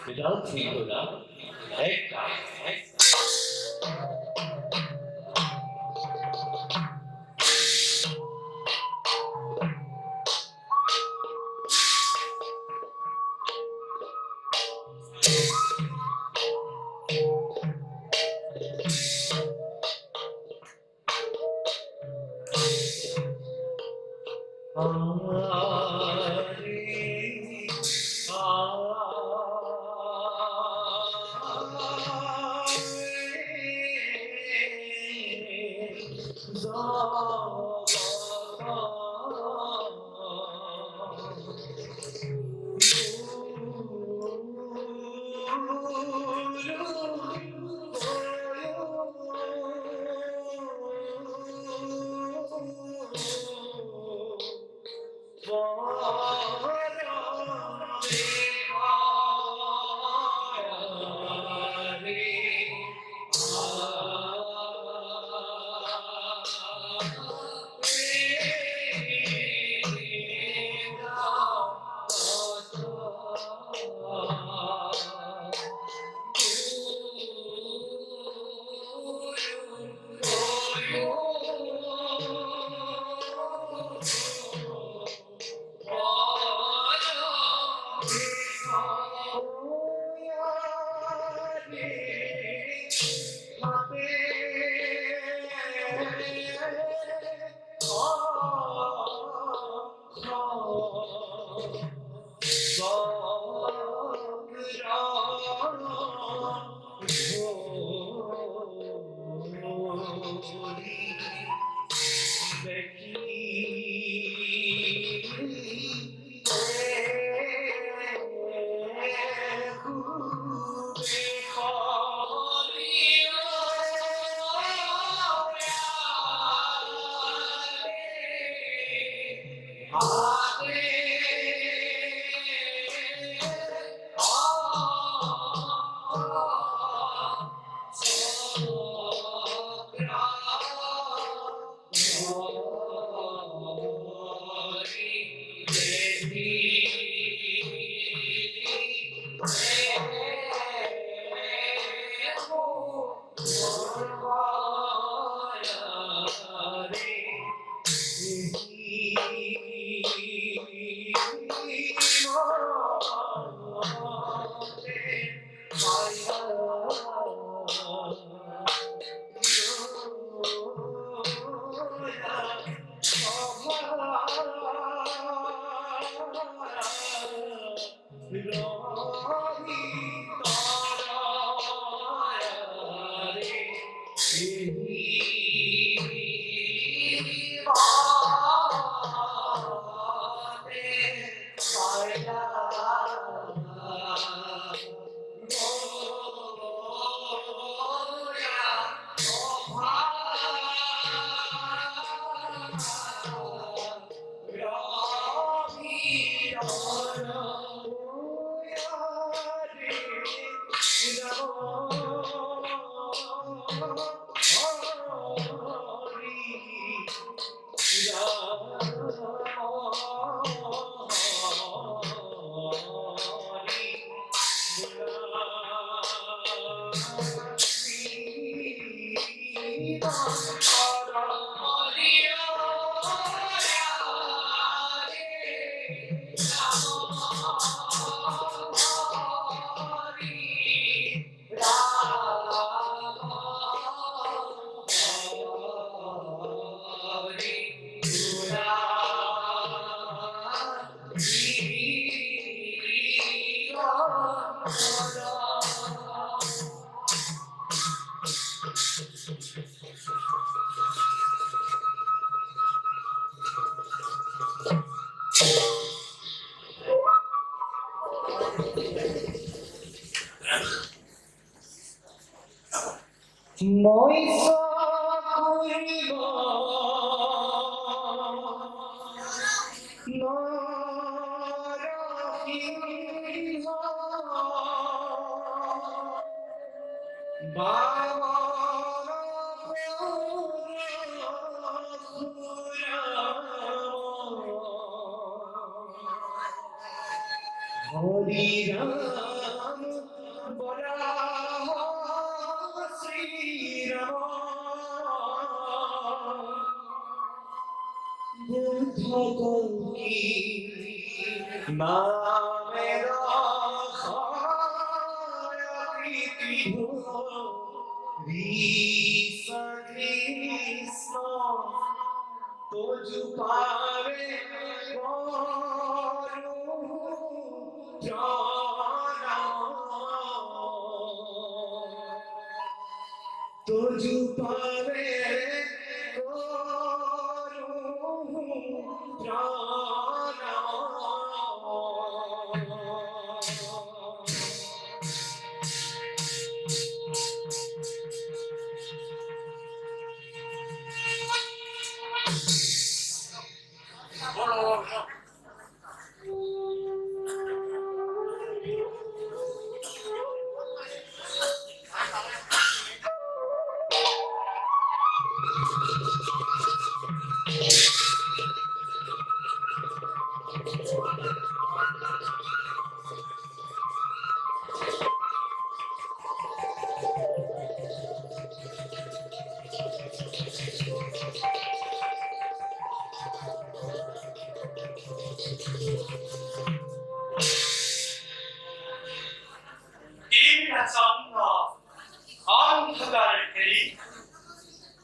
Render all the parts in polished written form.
Without Nicola, ecco.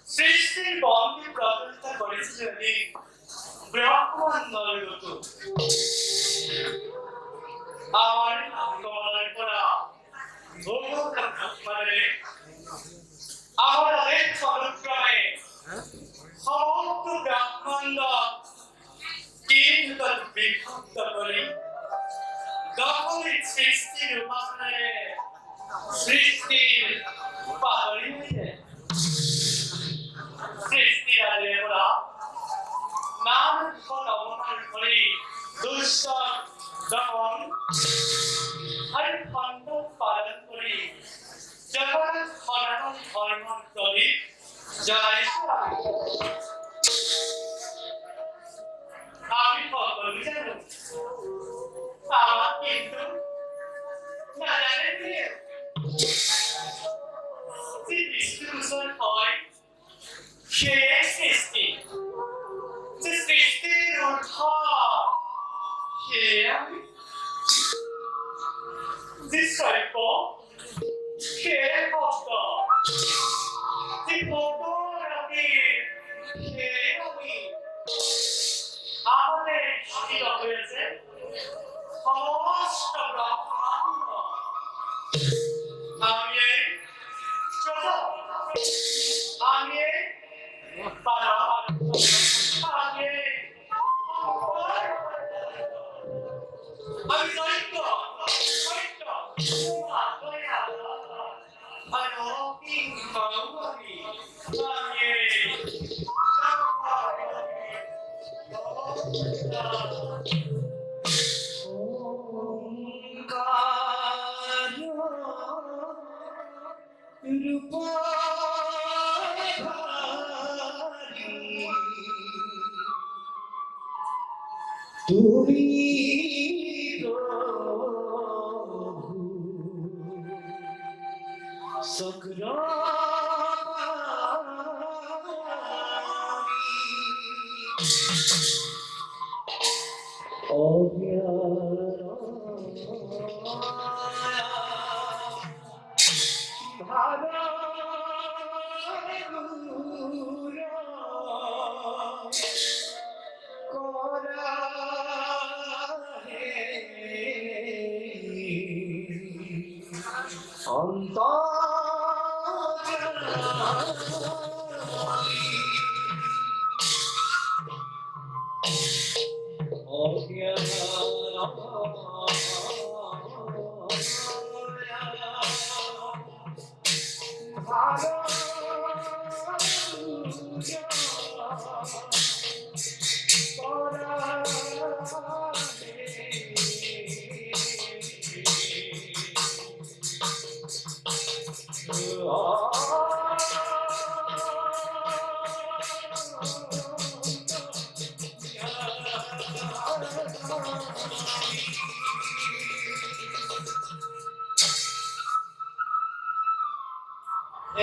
সৃষ্টির বন্ধে প্রতিষ্ঠা করেছি যদি ব্রহ্মাণ্ডের মতো আমার কল্পনা মানে আমাদের অনুক্রমে সমস্ত ব্রহ্মাণ্ড কিন্তু বিভক্ত করি তখন সৃষ্টির উপাসনায় সৃষ্টির উপাদান হইতে সৃষ্টির দেবরা নাম পদ অবমান করি দুষ্ট যখন আর খণ্ড পালন করি যখন সনাতন ধর্ম করি জয় আমি সকল জানো সে সৃষ্টি যে সৃষ্টির উদ্ধার সে আমি যে সৈক্য সে ভক্ত যে ভক্ত আমি সে আমি আমাদের শিক্ষিত হয়েছে সমস্ত ব্রহ্মাণ্ড আমি এই আমি এই আমি দৈত্য তুমি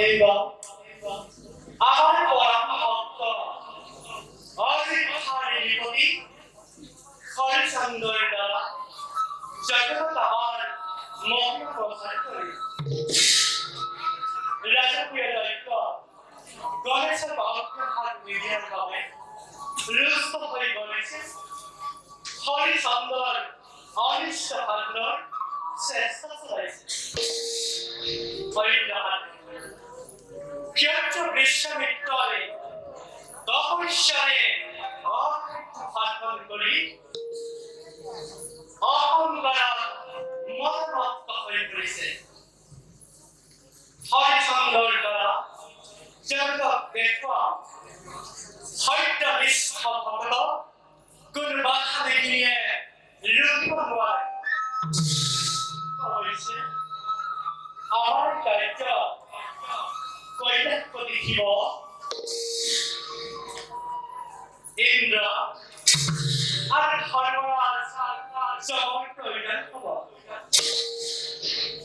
এইবার আমার পরম ভক্ত অধিকারী হরিচন্দ্রের দ্বারা জগৎ আমার মহিমা প্রচার করে রাজকীয় দৈত্য গণেশের বাক্য হাত বিধির ভাবে রুষ্ট হয়ে গণেছে হরিচন্দ্র অনিষ্ট ভাগ্যর চেষ্টা চলাইছে বিশ্বামিত্রে তপস্যারে অর্থাৎ করি অহংকার মতমত্ত হয়ে পড়েছে হরিচন্দ্র দ্বারা জগৎ দেখা হয়তো মিথ্যা ভক্ত কোন বাধা দেখিয়ে রূপ হয় হয়েছে আমার কার্য কৈলাক্য দেখিব ইন্দ্র আর ধর্মরাজ জগৎ কৈলাক হব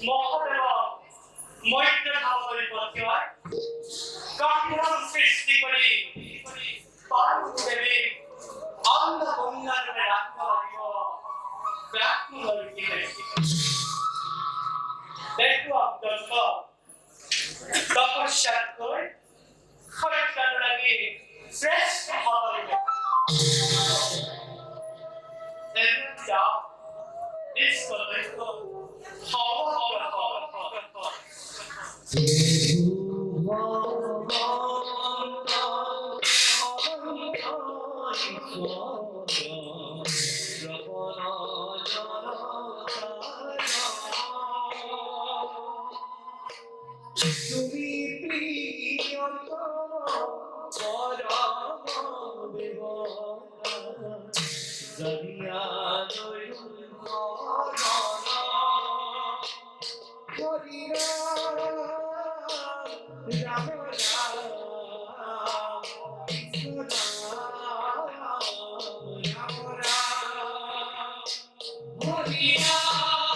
মহাদেব মৈত্র ভাবরে পথে হয় কাঠিরাম সৃষ্টি করি পার্বতী অন্ধ গঙ্গার রাখা দিব ব্রাহ্মণ দেখো আপনার তপস্যা করে খরচার লাগে শ্রেষ্ঠ হবে যাও ইসকো দেখো হওয়া তুমি প্রিয়তম পরম দেবতা জানিয়া নয়ন হরি রাম রাম কৃষ্ণ রাম রাম হরি রাম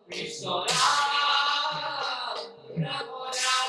কৃষ্ণ রাম রাম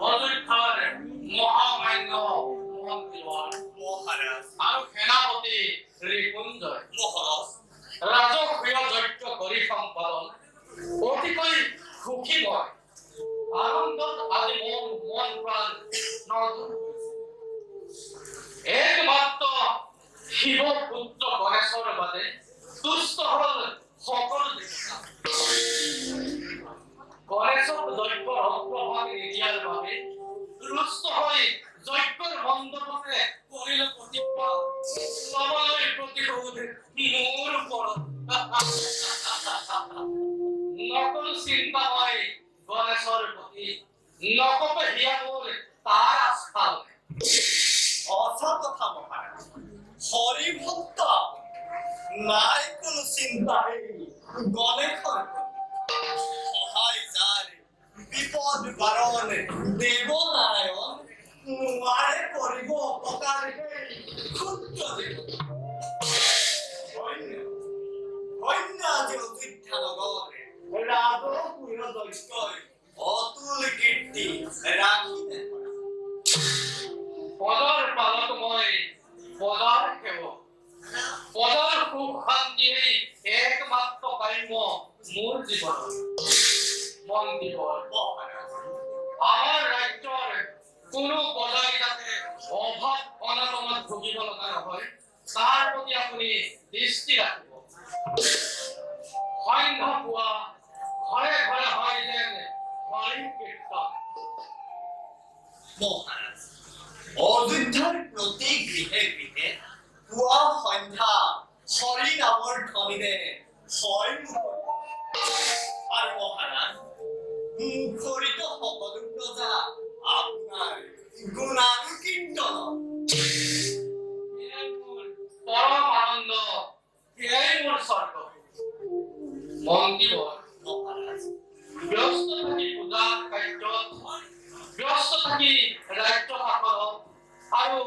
অযোধ্যাৰ মহামান্য মন্ত্ৰীবৰ্গ মহাৰাজ আৰু সেনাপতি ৰিপুঞ্জয় মহাৰাজ ৰাজকীয় যজ্ঞ কৰি সম্পাদন অতিকৈ সুখী মই আনন্দত আজি মন প্ৰাণ নদন একমাত্ৰ শিৱ পুত্ৰ গণেশৰ বাদে তুষ্ট হল সকলো দেৱতা গণেশক যজ্ঞৰ অগ্ৰভাগ নিদিয়াৰ বাবে ৰুষ্ট হৈ যজ্ঞৰ মণ্ডপতে কৰিলে প্ৰতিজ্ঞা লবলৈ প্ৰতিশোধ মোৰ ওপৰত নকল চিন্তা হয় গণেশৰ প্ৰতি নকপে হিয়া মোৰ তাৰ আস্থা সঁচা কথা মহাৰাজ হৰি ভক্ত নাই কোনো চিন্তাই গণেশৰ সহায় যাৰ বিপদ বাৰণ দেৱনাৰায়ণ নোৱাৰে কৰিব অপকাৰ ক্ষুদ্ৰ ধন্য আজি অযোধ্যা নগৰে ৰাজকুল যজ্ঞই অতুল কীৰ্তি ৰাখিলে পদৰ পালক মই পদৰ সেৱক পদৰ সুখ শান্তিয়েই একমাত্ৰ কাম্য মোৰ জীৱনত মন্ত্ৰীবৰ্গ আমাৰ ৰাজ্যৰ কোনো প্ৰজাই যাতে অভাৱ অনাটনত ভুগিব লগা নহয় তাৰ প্ৰতি আপুনি দৃষ্টি ৰাখিব সন্ধ্যা পুৱা ঘৰে ঘৰে হয় যেন হৰি কীৰ্তন মহাৰাজ অযোধ্যাৰ প্ৰতি গৃহে গৃহে পুৱা সন্ধ্যা হৰি নামৰ ধ্বনিৰে হয় আৰু মহাৰাজ মুখৰিত সকলো প্ৰজা আপোনাৰ গুণানুকীৰ্তন এয়াই মোৰ পৰম আনন্দ এয়াই মোৰ স্বৰ্গ মন্ত্ৰীবৰ্গ মহাৰাজ ব্যস্ত থাকি পূজা কাৰ্যত ব্যস্ত থাকি ৰাজ্য শাসনত আৰু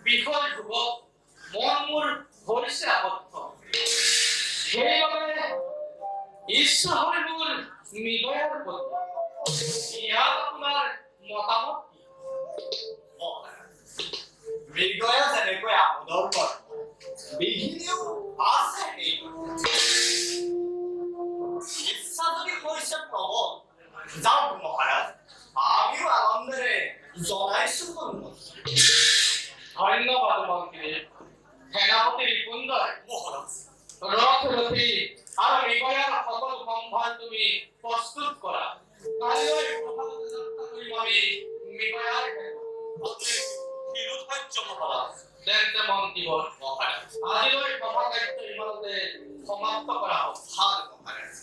বিষয় ভোগত মন মোৰ হৈছে আবদ্ধ সেইবাবে ইচ্ছা হয় মোৰ মৃগয়াৰ প্ৰতি ইয়াত আপোনাৰ মতামত কি? মৃগয়া যেনেকৈ আমোদৰ কৰ্ম বিঘিনিও আছে ইচ্ছা যদি হৈছে প্ৰবল যাওক মহাৰাজ আমিও আনন্দেৰে জনাইছো সন্মতি ধন্যবাদ মন্ত্ৰী সেনাপতি ৰিপুঞ্জয় মহাৰাজ ৰথ ৰথী আৰু মৃগয়াৰ সকলো সম্ভাৰ তুমি প্ৰস্তুত কৰা কাইলৈ প্ৰভাততে যাত্ৰা কৰিম আমি মৃগয়াৰ শিৰোধাৰ্য মহাৰাজ তেন্তে মন্ত্ৰীবৰ্গ মহাৰাজ আজিলৈ সভা কাৰ্য ইমানতে সমাপ্ত কৰা হওক ভাল Maharaj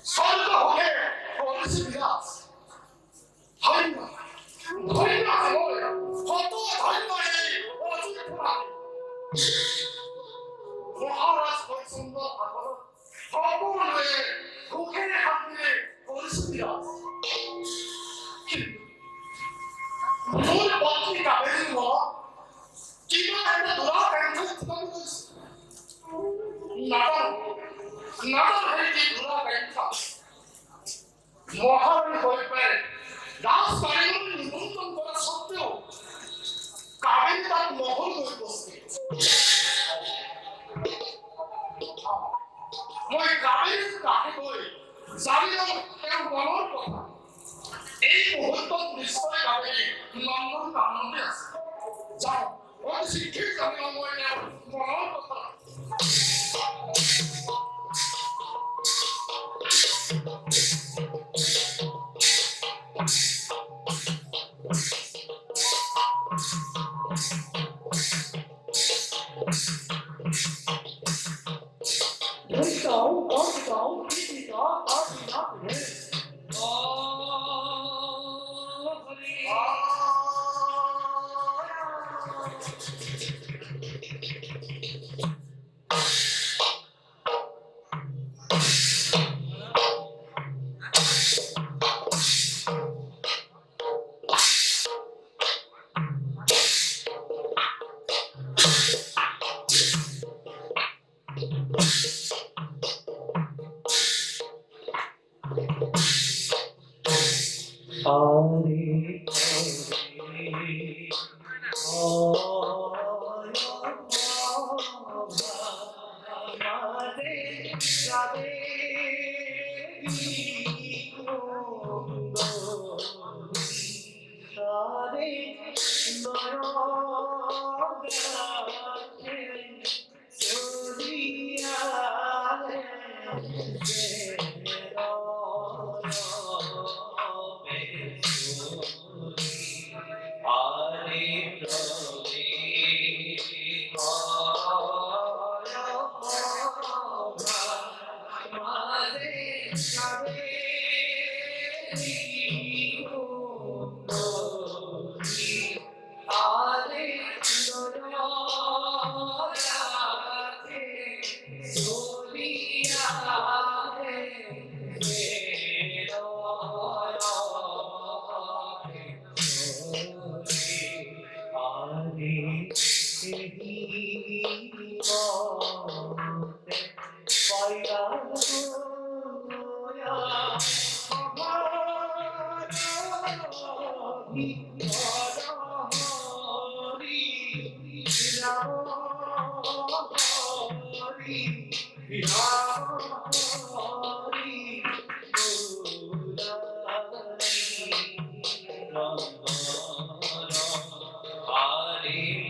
설거해 어르신이다. 달인마, 달인마 뭐야? 어떤 달인마이 어디구나? 뭐하라 설성도 하고 허공을 왜 고개를 한데 어르신이다. 뭘 먹기가 되는 거? 기만한테 돌아가는 거 나도 해지 돌아가니까 뭐하는 거일까? 나 사이는 눈만 보라 섰대요. 까베리다 먹은 걸 보세요. 뭐이 까베리 까베리 자리랑 그냥 먹을 거다. 이 어떤 미스터리 까베리 먹는 거 안 먹었어. 자, 어디서 길가면 뭐냐 먹을 거다. Let's go, let's go, this is all up here. 아리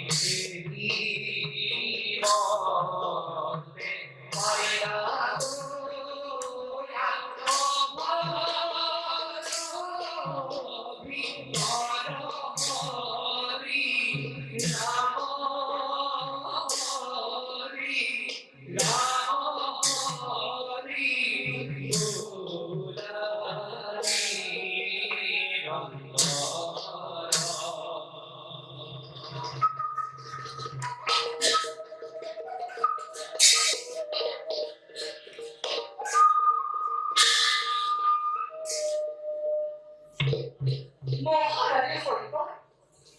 뭐 하나를 버리고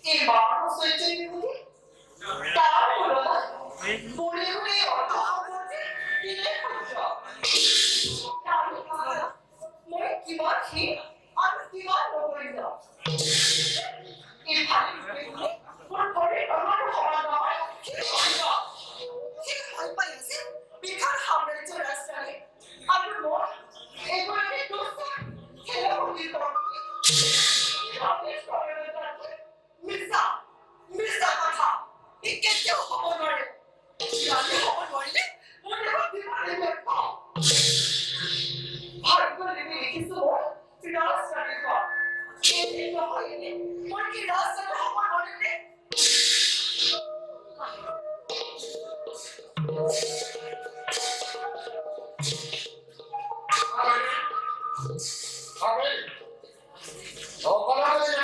이 마음으로 쓸지 있는 게 나를 불러다 우리 어떠한 거지? দিলে মই কিমান সি আৰু কিমান নকৰিম ইফালে মোৰ ভৰি তলৰ সমান নহয় কি কৰিব সি ভাল পাই আছে বিখাৰ সাম্ৰাজ্য ৰাস্তাৰে আৰু মই এগৰাকী দুষ্ট খেলা বুলি মিছা কথা ই কেতিয়াও হ'ব নোৱাৰে ৰাতি হ'ব নোৱাৰিলে মোৰ দেহত বিমানে পাওঁ ভাগ্য লিখি লিখিছো মই ৰাস্তাৰে কম এই নহয় মই কি ৰাস্তাৰে হ'ব নোৱাৰিলে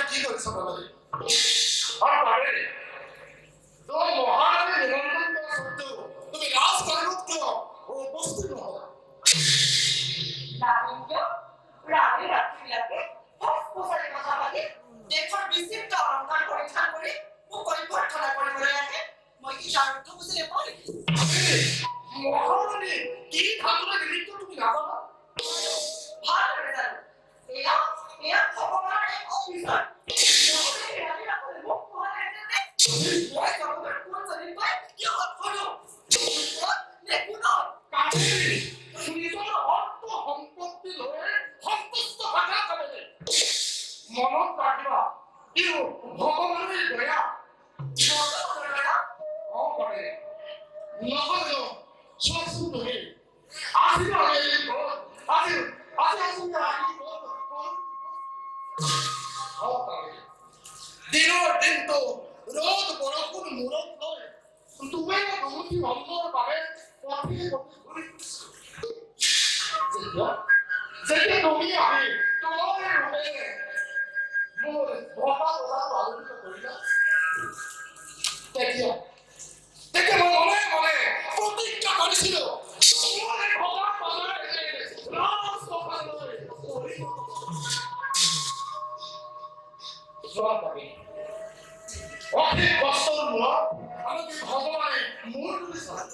কি কৰিছ বাবাজি আৰু পাৰে তই মহাৰাণী নিমন্ত্ৰণ কৰা সত্ত্বেও তুমি ৰাজকাৰ্যত কিয় উপস্থিত নহ'লা ৰাণী ৰাত্ৰিবিলাকে সঁচাই কথা পাতি দেশৰ বিচিত্ৰ অলংকাৰ পৰিধান কৰি মোক পৰিৱৰ্তনা কৰিবলৈ আহে মই কি তাৰ অৰ্থ বুজি নাপাওঁ নেকি মহাৰাণী কি ধাতুৰে নিমিত্ত তুমি নাজানা ভালদৰে জানো এয়া ভগৱানৰ এক অভিযান মনত ৰাখিবা ভগৱানৰ দয়া কৰে নহ'লেও চোৱাচোন তুমি আজি দিনৰ দিনটো ৰ'দ বৰষুণ মূৰত লৈ দুৱে দুমুঠি অন্নৰ বাবে পথে ঘূৰি যেতিয়া তুমি আহি তোমাৰ ৰূপেৰে মোৰ ভগা বজাটো আলোকিত কৰিলা তেতিয়া মই মনে মনে প্ৰতিজ্ঞা কৰিছিলো মোৰ এই ভগা বজাৰে ৰাজসভালৈ যোৱা পাবি অধিক কষ্টৰ মূৰত আমাকে ভগৱানে মোৰ তুলি চালে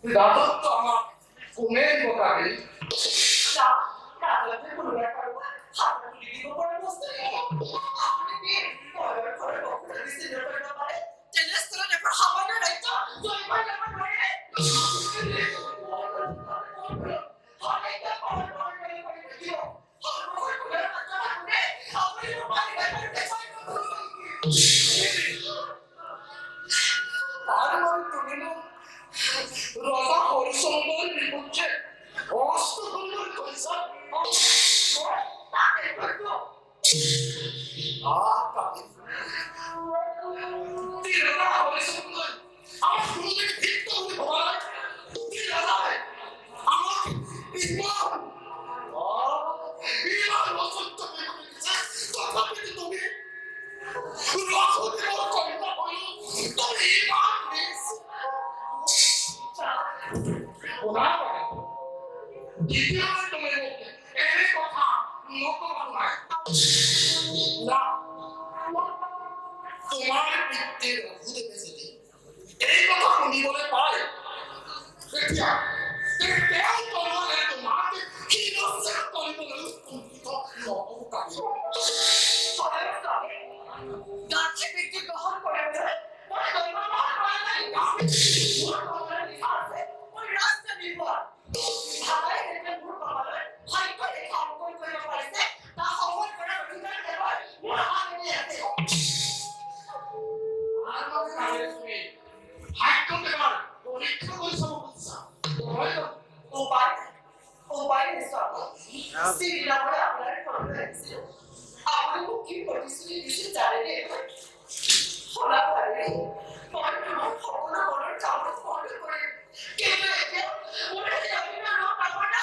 রাজত্ব আমার কোণের মোকাবিল রজা হরিচন্দ্রের বিপক্ষে অস্ত্রগুলোর কৈশা হরিচন্দ্র আমার গুরুদেব ভিত্ত হতে ভয় আমার বিমান রচত্ব তথাপি তুমি রচতে কন্যা হইল তুমি ইমান দ্বিতীয়বার তুমি এই কথা নকবা নাই না তোমার পিতৃর অভুদেবে যদি এই কথা শুনিবলৈ পায় তেতিয়া তেওঁ তোমাৰে তোমাকে শিৰচ্ছেদ কৰিবলৈ কুণ্ঠিত নহ'ব কালি গাছি ব্যক্তি গ্রহণ করে রাস্তা নির্ভর ঢাকায় দেখে ভোট পাবালৈ ভাগ্য দেখে অঙ্কন কৰিব পাৰিছে তা সফল কৰাৰ অধিকাৰ দেৱৰ মোৰ হাততে আছে 머리를 벗고는 머리를 잡아서 머리를 깨끗하게 머리를 잡으면 나머리가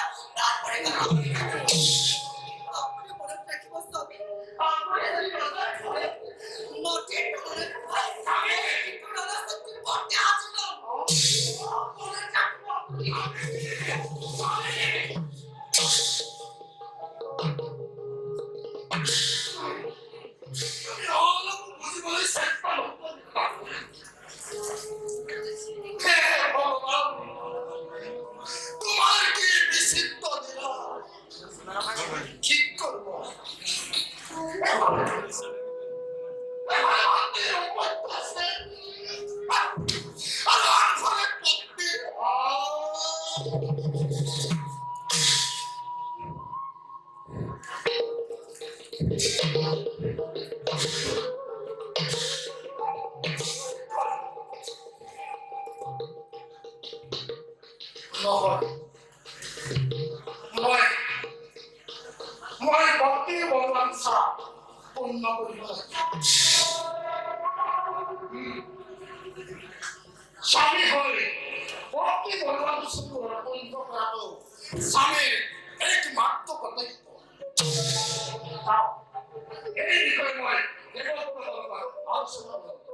아무리 머리를 뺏기고 아무리 머리를 못해 머리를 당해 그러나서 그 못해 하지도 머리를 잡고 여러분 무슨 말을 색깔 তোমাকে বিচিত্র দিলাম কি করবো মই ভক্তি বলবান সারা পূর্ণ করিব স্বামী হলে ভক্তি বলবান শুরু পূর্ণ করাবো স্বামীর একমাত্র কর্তব্য এই বিষয়ে মই দেবত্ব বলবান আলোচনা করব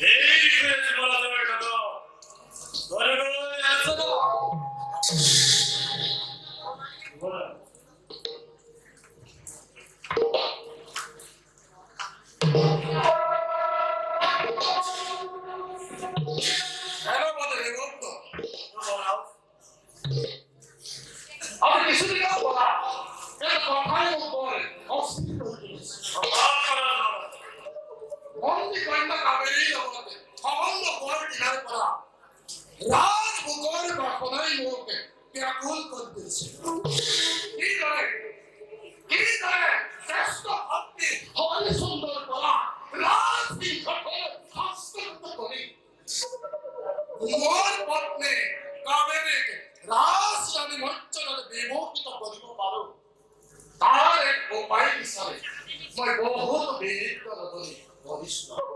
এই বিষয়ে 여러분들 이것도 뭐라고? 아니 기술이가 뭐라? 내가 가요 뭘 없으니까 언니 관나 가면이다 보는데 한번도 뭐를 기다릴 거라. 라ज बुकोर बाखोना ही लोग के क्या कौन कर दे से ये करे टेस्ट अपने हमारे सुंदर बड़ा राज की कठोर हंसकर तो कोई मोर पत्नी कावेरी के राज यानी मच्छर ने बेमो की तो बड़ी को पारो तार एक उपाय की सारे मैं बहुत बेनित कर रही बड़ी सुना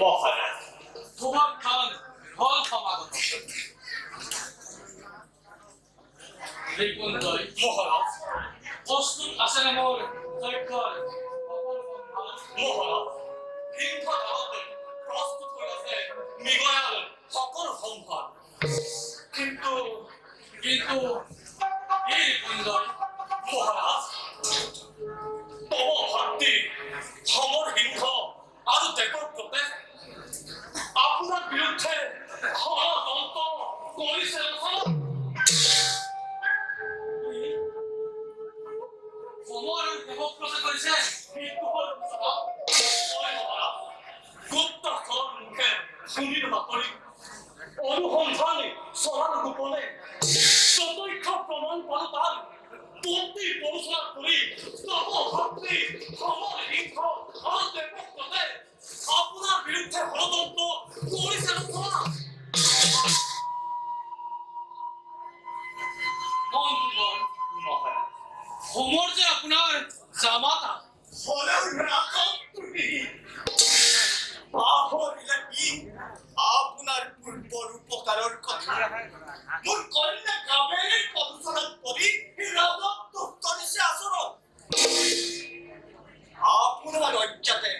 মহারাজ তোমার খান ফল সমাগত রিপুঞ্জয় মহারাজ প্রস্তুত আছেনে মোৰ যজ্ঞৰ মহারাজ সিংহ গাঁৱতে প্ৰস্তুত হৈ আছে মৃগয়াৰ সকলো সম্ভাৰ কিন্তু কিন্তু এই ৰিপুঞ্জয় মহারাজ তব ভাতৃ সমর সিংহ আৰু দেৱব্ৰতে আপোনাৰ বিৰুদ্ধে ষড়যন্ত্ৰ কৰিছে নহয়। সময় আৰু দেৱব্ৰতে কৰিছে মৃত্যুৰ পিছত হয় মহাৰাজ গুপ্তচৰৰ মুখে শুনি বাতৰি অনুসন্ধানে চলাৰ গোপনে প্ৰত্যক্ষ প্ৰমাণ পালো তাৰ পত্নী পৰিচয় কৰি তব ভাতৃ সমর সিংহ আৰু দেৱব্ৰতে আপোনাৰ বিৰুদ্ধে ষড়যন্ত্ৰ কৰিছে নহয়। মন্ত্ৰীগণ মহাৰাজ সময় যে আপোনাৰ জামাতা হলেও ৰাজত তুমি পাহৰিলে কি আপোনাৰ পূৰ্বৰ উপকাৰৰ কথা মোৰ কন্যা কাবেৰীৰ প্ৰদূষণত পৰি ৰাজক দুখ কৰিছে আচৰণ আপোনাৰ অজ্ঞাতে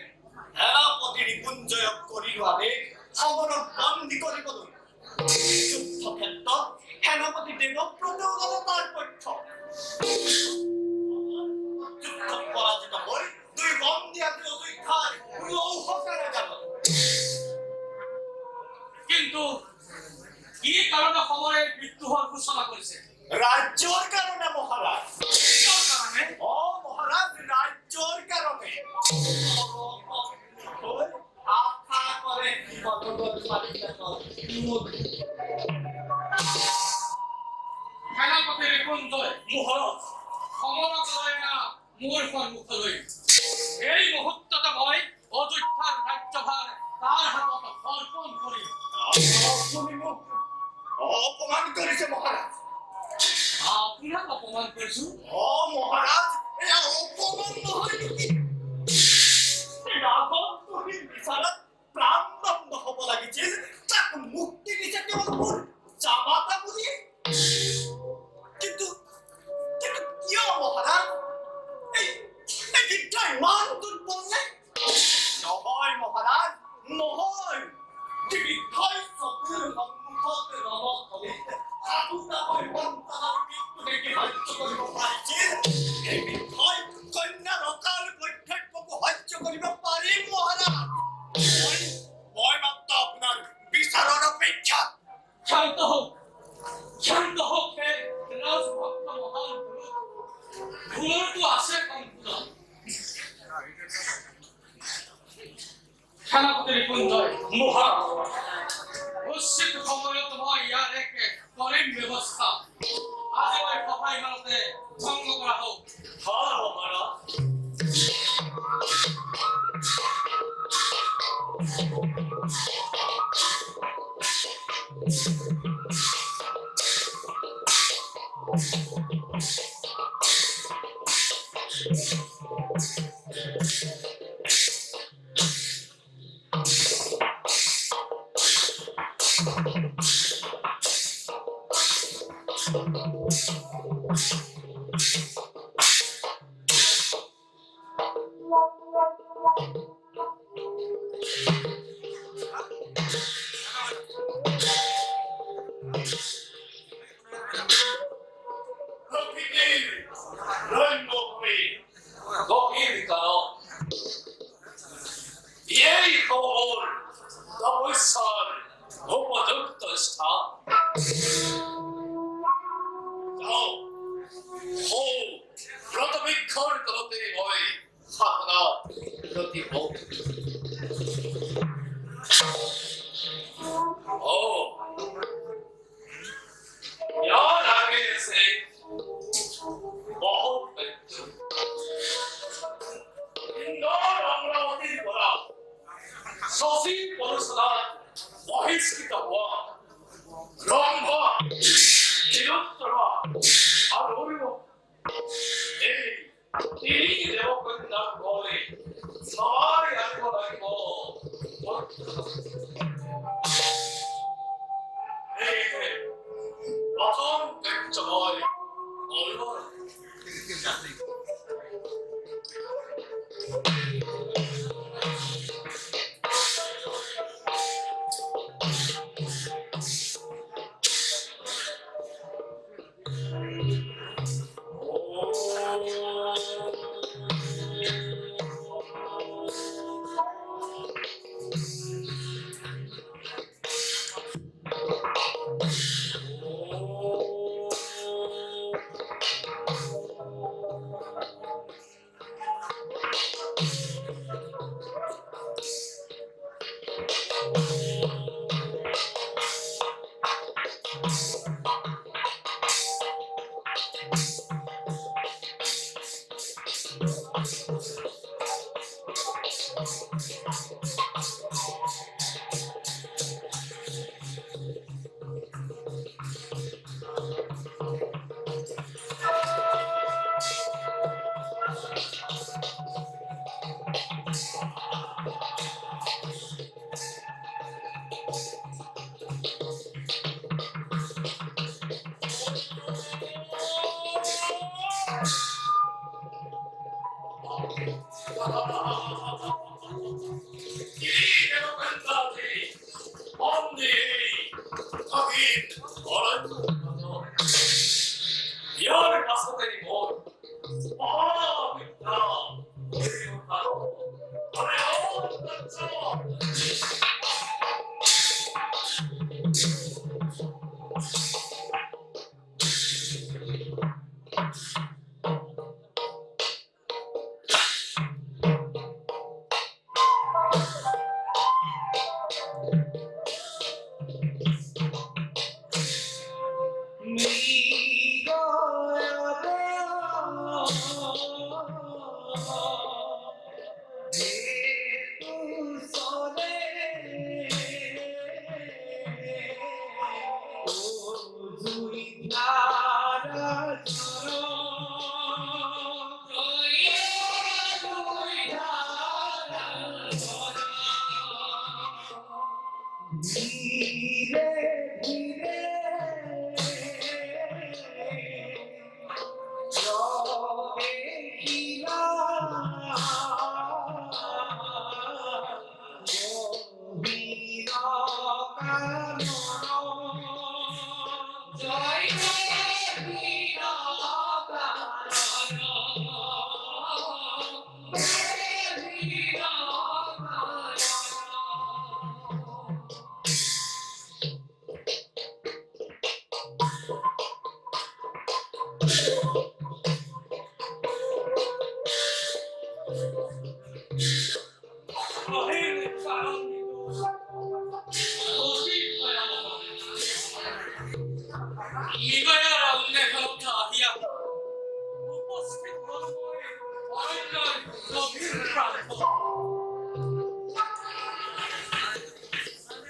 সেনাপতি ৰিপুঞ্জয়ক কৰি লোৱাৰে সমৰক বন্দী কৰিবলৈ যুদ্ধক্ষেত্ৰত সেনাপতি দেৱব্ৰতেও ল'লে তাৰ পক্ষ যুদ্ধত পৰাজিত হৈ দুই বন্দীয়াকে অযোধ্যাৰ লৌহকাৰে গেল। কিন্তু কি কাৰণে সময়ে মৃত্যু হোৱাৰ ঘোষণা কৰিছে ৰাজ্যৰ কাৰণে মহাৰাজ কিহৰ কাৰণে মহাৰাজ ৰাজ্যৰ কাৰণে আশা কৰে সেনাপতি ৰিপুঞ্জয় মহাৰাজ সমৰক লৈ না মোৰ সন্মুখলৈ এই মুহূৰ্ততে মই অযোধ্যাৰ ৰাজ্যভাৰ তাৰ হাতত অৰ্পণ কৰিম আপুনি মোক অপমান কৰিছে মহাৰাজ আপোনাক অপমান কৰিছো মহাৰাজ এয়া অপমান নহয় নেকি ৰাজত তুমি বিচাৰত প্ৰাণদণ্ড হ'ব লাগে সেনাপতির পুঞ্জয় মহারাজ উচিত সময়ত মই ইয়াৰ এক কৰিম ব্যৱস্থা আজি মই সভাই মানতে ভংগ কৰা হওক ভাল মহারাজ প্রকৃতির রম্যভূমি গভীর কারণ এই খবর তপস্যার উপযুক্ত স্থান যাও হো ব্রতবৃক্ষর তলতে ভয় সাধনা প্রতিভ ও यार आगे से बहुत बच्चों इंदौर अमरावती बोला शशि पुरुषराज बहिष्कृत हुआ रंभा तिरुत्तरा और उर्व এই তিনি দেবকন্যার বলে সবাই আসবো লাগবো প্রথম জয় অলর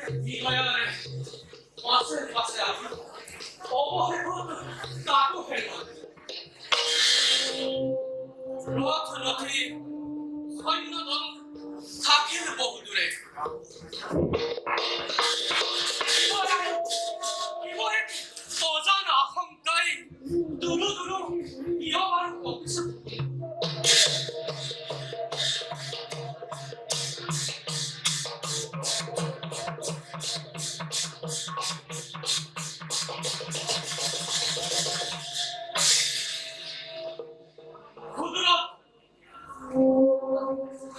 이거야네 পাশে আমি অবহেলা কাকু ফেলব রথি সৈন্যদল থাকিল বহু দূরে 이번에 어전 아함가이 두루두루 이어가는 것이다.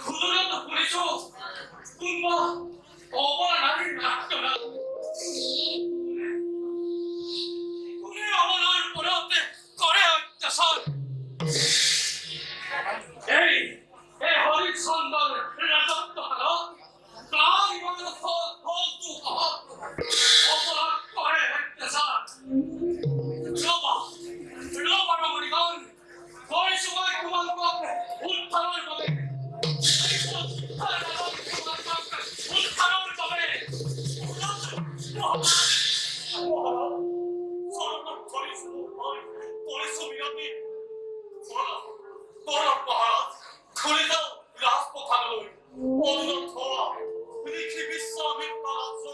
구두라도 보내줘. 꿈과 어머나 나를 낚여라. 우리 어머나를 보내었대. 거래였다선. 에이, 내 허리 선반을 흘러졌다 하나. 나 이번에는 더 두고 어머나 거래했다선. 들어봐라 우리가 벌수가 그만 것 앞에 울타를 거네. 울타를 거네. 서로가 버리수 미안해. 너라 봐라. 그래서 라스포타는 어디로 돌아. 우리 집이 싸움이 따라서.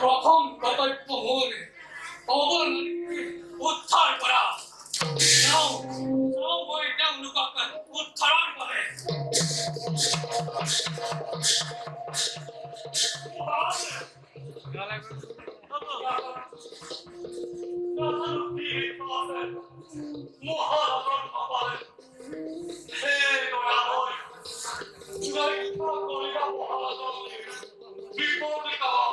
প্রথম কতব্য মনে অবনতি উদ্ধার করা যাও বই যাও লুকাকে উদ্ধার করে মহারাজন বাবার হে দয়াময় জুলাই করিয়া মহারাজন বিপদে কাবা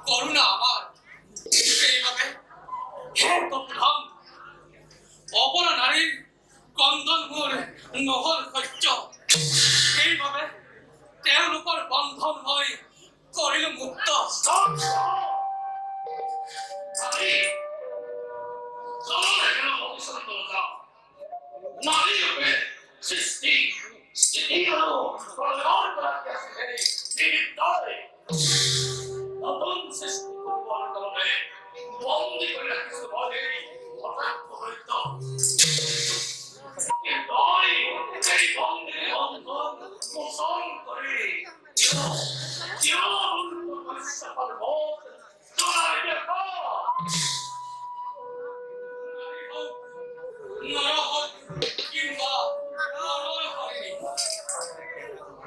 করুণা আমার এইভাবে অপরা নারীর গন্ধ নহ'ল সহ্য সেইবাবে তেওঁলোকৰ বন্ধন মই কৰিলো মুক্ত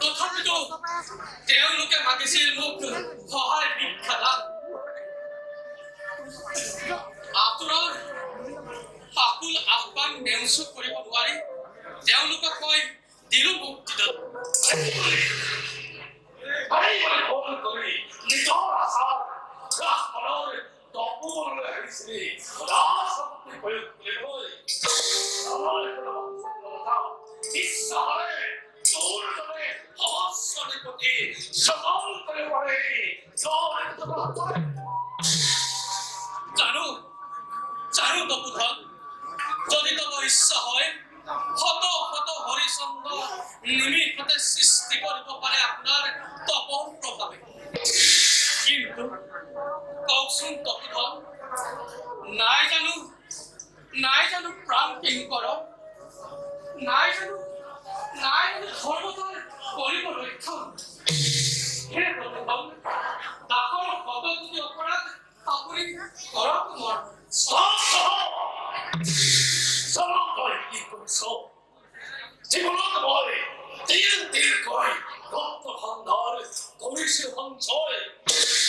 তথাপিতো তেওঁলোকে মাতিছিল মোক সহায় ভিক্ষা দান আতুৰৰ আকুল আহ্বান নেওচি কৰিব নোৱাৰি তেওঁলোকক মই দিলো মুক্তিদান জানো তপোধন যদি তোমাৰ ইচ্ছা হয় শত শত হৰিচন্দ্ৰ নিমিষতে সৃষ্টি কৰিব পাৰে আপোনাৰ তপৰ প্ৰভাৱে কিন্তু কওকচোন তপোধন নাই জানো প্ৰাণ কিংকৰ নাই জানো ধৰ্মতাৰ কৰিব ৰক্ষণ হে তপোধন দাসৰ শতকোটি অপৰাধ আপুনি কৰক মোৰ জীৱনত মই তিলকৈ ৰত্ন ভাণ্ডাৰ কৰিছো সঞ্চয়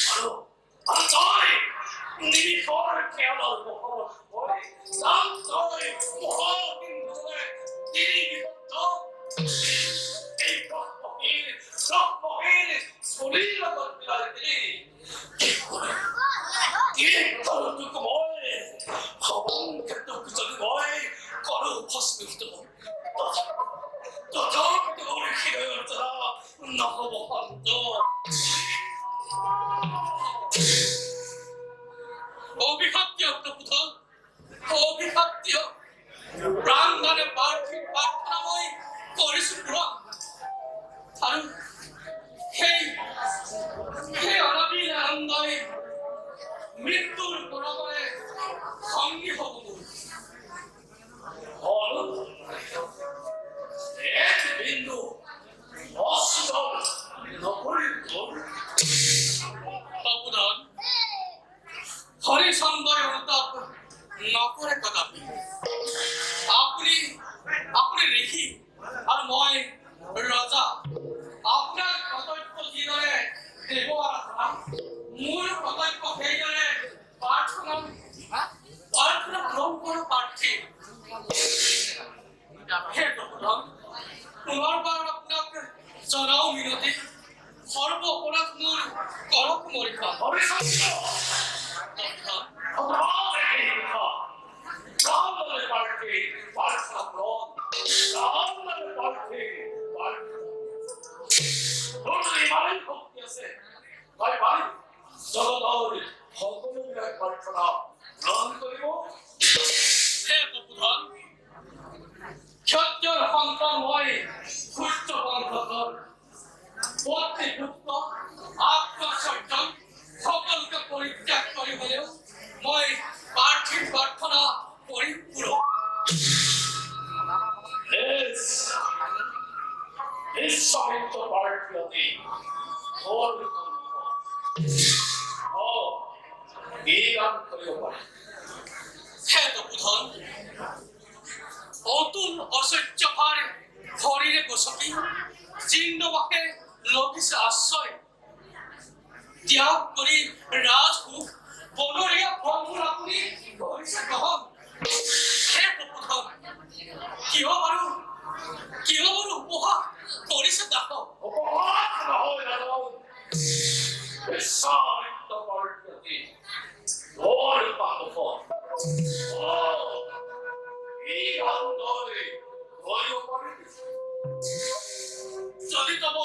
আৰু তই নিমিষৰ খেলৰ মোহৰত পৰি তই মহাবিন্দুৰে তিনিবিদ্ধ এই ব্ৰহ্মহীন চলিৰ লগত মিলাই দিলি তোক মই সমান ক্ষেত্ৰত যদি মই কৰো ভস্মিত তথাপিতো মোৰ হৃদয়ৰ দ্বাৰা নহব শান্ত অভিশাপ দিয়ক তপোধন অভিশাপ দিয়ক প্ৰাণ মানে প্ৰাৰ্থনা মই কৰিছো পূৰণ আৰু সেই অনাবিল আনন্দই মৃত্যুৰ পৰমৰে সংগী হ'ব মোৰ এক বিন্দু অস্ত্র নকরিল তপোধন হৰিচন্দ্ৰই অনুতাপ নকৰে কদাপি আপুনি ঋষি আৰু মই ৰজা আপোনাৰ কৰ্তব্য যিদৰে দেৱ আৰাধনা মোৰ কৰ্তব্য সেইদৰে প্ৰাৰ্থনা গ্ৰহণ কৰা প্ৰাৰ্থী হে তপোধন পুনৰবাৰ আপোনাক জনাও মিনতি সৰ্ব অপৰাধ মোৰ কৰক মৰিষা হে তপোধন ক্ষত্ৰিয়ৰ সন্তান মই সূৰ্য বংশধৰ পত্নী পুত্ৰ আত্মসৰ্জন সকলোকে পৰিত্যাগ কৰি হলেও মই পাৰ্থিৱ প্ৰাৰ্থনা কৰি পূৰণ নিঃস্বামিত্ব পাৰ্থিয়তি এই কাম কৰিব পাৰে হে তপোধন অতুল অসহ্য ভাৰ ভৰিৰে গছকি জীৰ্ণবাসে লভিছে আশ্ৰয় ত্যাগ কৰি ৰাজসুখ বনৰীয়া ফলমূল আপুনি কৰিছে গ্ৰহণ হে তপোধন কিয় বাৰু উপহাস কৰিছে দাসক উপহাস নহয় ৰাজন নিঃস্বামিত্ব পাৰ্থিয়তি এই আনন্দই হইব পারে যদি তব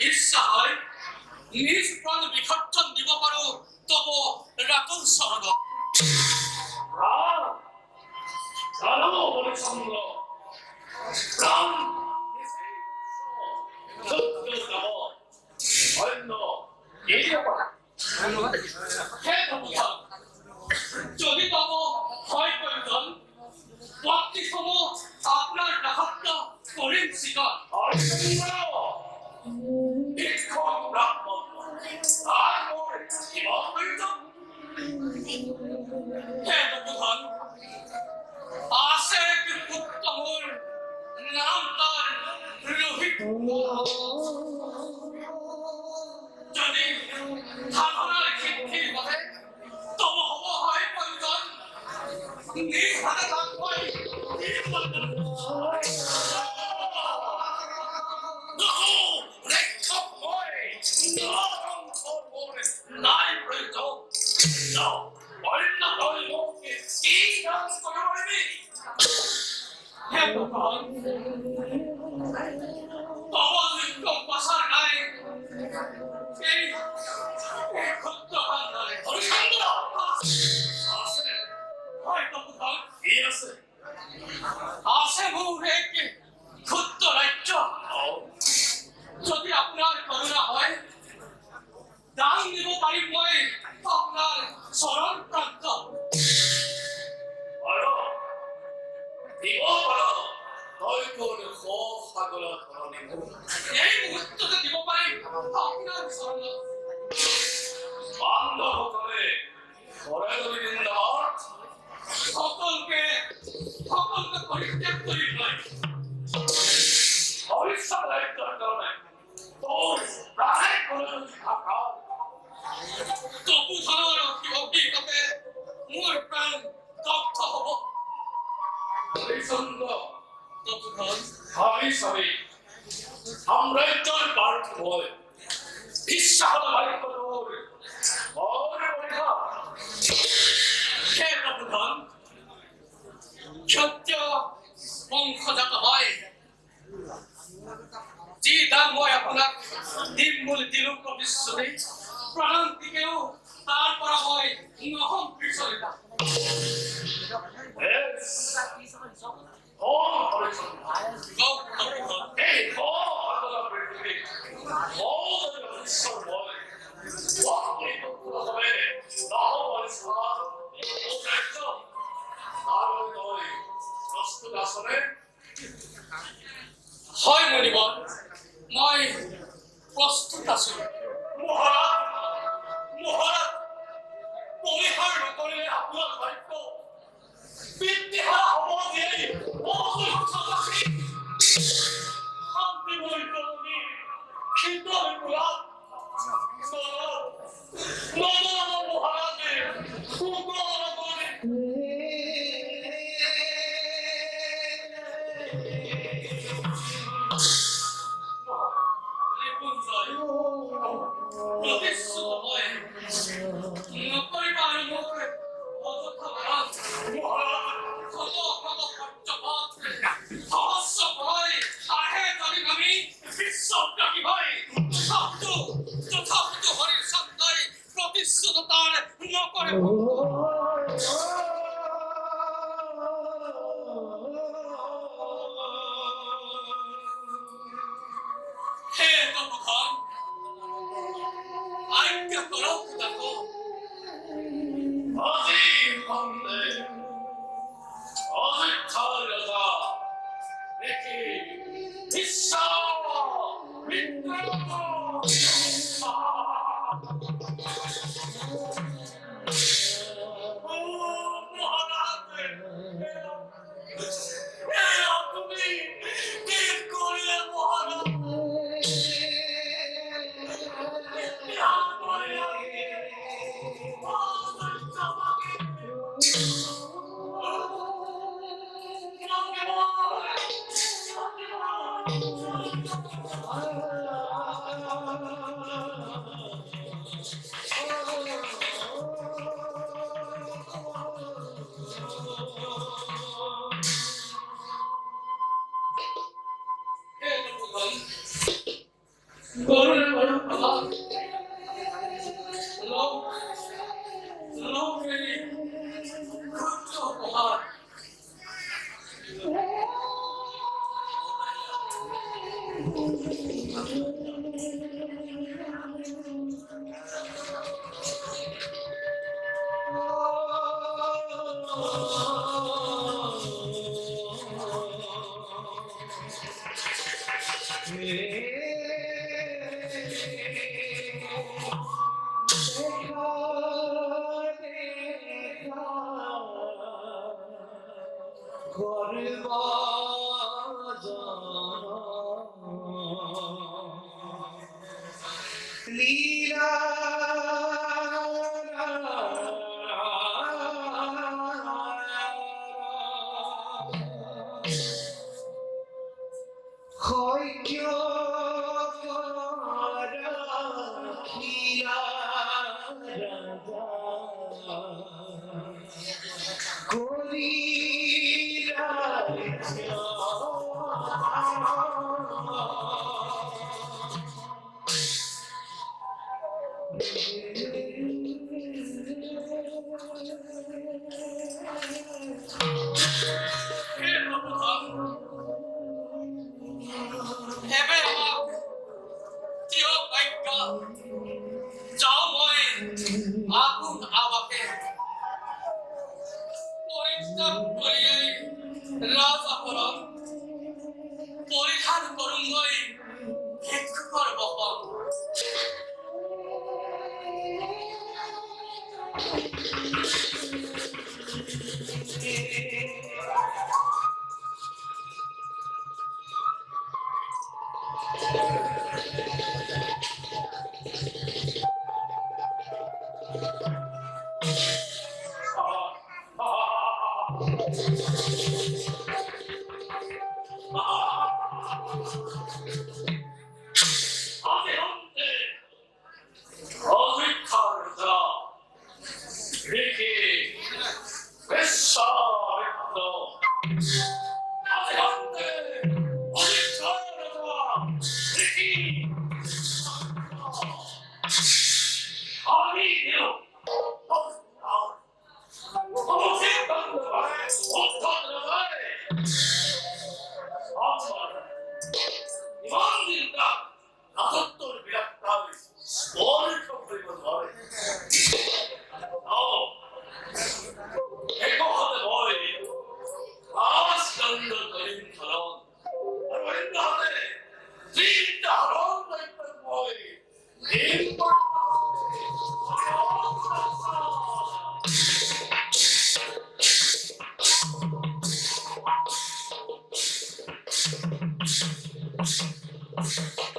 ইচ্ছা হয় নিজ প্রাণ বিসর্জন দিব পাৰো তব ৰাতুল চৰণত জানো হরিচন্দ্র প্রাণ অন্য এই ব্যাপার হে তপোধন যদি তব হয় প্ৰয়োজন পত্নীসমূহ আপোনাৰ দাসত্ব কৰিম স্বীকাৰ হরিচন্দ্র ভিক্ষক ব্রাহ্মণ আর মোর জীবন প্রয়োজন হে তপোধন আছে এক পুত্ৰ মোৰ নাম তাৰ ৰোহিত যদি সাধনাৰ সিদ্ধিৰ বাবে তব হ'ব হয় প্ৰয়োজন নিজ হাতে তাক মই নাই প্রয়োজন অন্য দলকে এই নাম করে বলবি হে তপোধন তব যোগ্য প্ৰচাৰ নাই এই ক্ষুদ্ৰ কাণ্ডৰে হরিচন্দ্র আছে হয় তপোধন কি আছে আছে মোৰ এক ক্ষুদ্ৰ ৰাজ্য যদি আপোনাৰ কৰোণা হয় দান দিব পাৰিম মই আপোনাৰ চৰণ প্ৰান্ত বলো দিব পারো নয়তোর সাগর ধরণী এই মুহূৰ্ততে দিব পাৰিম আপোনাৰ চৰণত বান্ধব করে ঘরে ধরে বৃন্দাবন সকলকে পরিত্যাগ কৰি লয় ভবিষ্যতের কারণে তোর প্রায় কোনো থাকা তপোধনৰ অভিজ্ঞতাতে মোৰ প্ৰাণ দগ্ধ হ'ব হরিচন্দ্র তপোধন ভাবি সবই সাম্রাজ্যের পার্থ হয় বিশ্বাস ভাগ্য তোর ওর পরীক্ষা হে তপোধন ক্ষত্ৰিয় বংশজাত হয় যি দান মই আপোনাক দিম বুলি দিলো প্ৰতিশ্ৰুতি প্ৰাণান্তিকেও তাৰ পৰা মই নহম বিচলিত ও হরিচন্দ্র গৌৰ তপোধন এই ভাগলা পৃথিবী বহুত ঈশ্বর বলে ওয়াকি পুত্র হবে নাহ হরিচন্দ্র ও দেখছ আর ওই প্রস্তুত আসনে হয় মণিবৰ মই প্ৰস্তুত আছো মহারাজ মহারাজ পরিহার নকরিলে আপনার দায়িত্ব বিদ্যা হব দিয়েই শান্তি বৈতরণী শীতল গুলাব নদন মহারাজে সুন্দর করে নিকুঞ্জয় প্ৰতিশ্ৰুত হয় নকৰিবা আৰু মোক অযথা বাদ কত কত পক্ষপাত সহস্ৰ ভয় আহে যদি নামি বিশ্বব্যাপী হয় তথাপিতো হৰিচন্দ্ৰই প্ৰতিশ্ৰুততাৰ নকৰে হে তপোধন আজ্ঞা কৰক তাকো আজি সন্দে অযোধ্যার রাজা দেখি তুমি কি করলে মহারাজ করুণা করো প্রভাত লোক লোকে ক্ষুদ্র প্রভাত পরিধান করুন ভিক্ষুকর বহন Thank you.